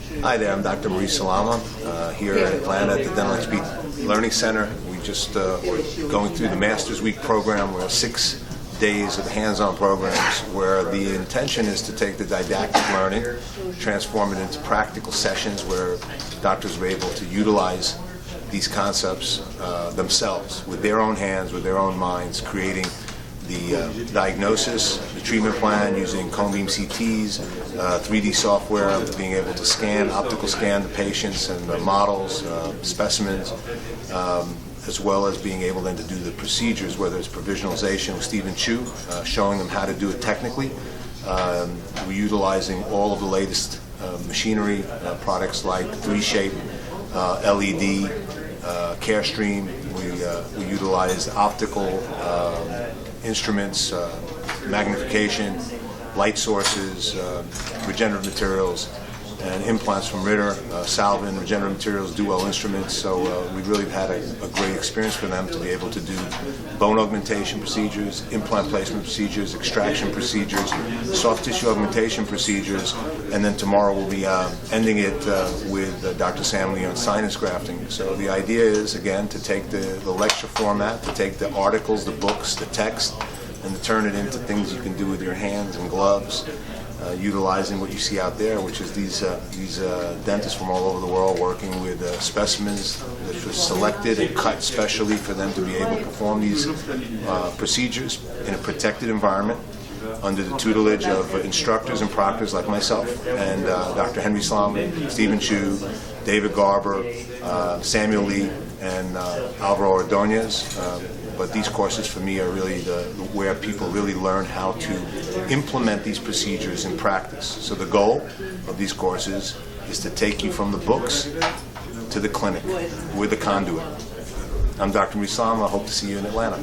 Hi there, I'm Dr. Maurice Salama here in Atlanta at the Dental XP Learning Center. We just we're going through the Masters Week program. We're 6 days of hands-on programs where the intention is to take the didactic learning, transform it into practical sessions where doctors are able to utilize these concepts themselves with their own hands, with their own minds, creating the diagnosis, the treatment plan using cone beam CTs, 3D software, being able to scan, optical scan the patients and the models, specimens, as well as being able then to do the procedures, whether it's provisionalization with Stephen Chu, showing them how to do it technically. We're utilizing all of the latest machinery, products like 3Shape, LED, Carestream. We utilize optical instruments, magnification, light sources, regenerative materials, and implants from Ritter, Salvin, regenerative materials, Duell instruments. So we really had a great experience for them to be able to do bone augmentation procedures, implant placement procedures, extraction procedures, soft tissue augmentation procedures, and then tomorrow we'll be ending it with Dr. Sam Lee on sinus grafting. So the idea is, again, to take the lecture format, to take the articles, the books, the text, and to turn it into things you can do with your hands and gloves, utilizing what you see out there, which is these dentists from all over the world working with specimens that were selected and cut specially for them to be able to perform these procedures in a protected environment under the tutelage of instructors and proctors like myself and Dr. Henry Salama, Stephen Chu, David Garber, Samuel Lee, and Alvaro Ordonez. But these courses for me are really where people really learn how to implement these procedures in practice. So the goal of these courses is to take you from the books to the clinic with the conduit. I'm Dr. Maurice Salama. I hope to see you in Atlanta.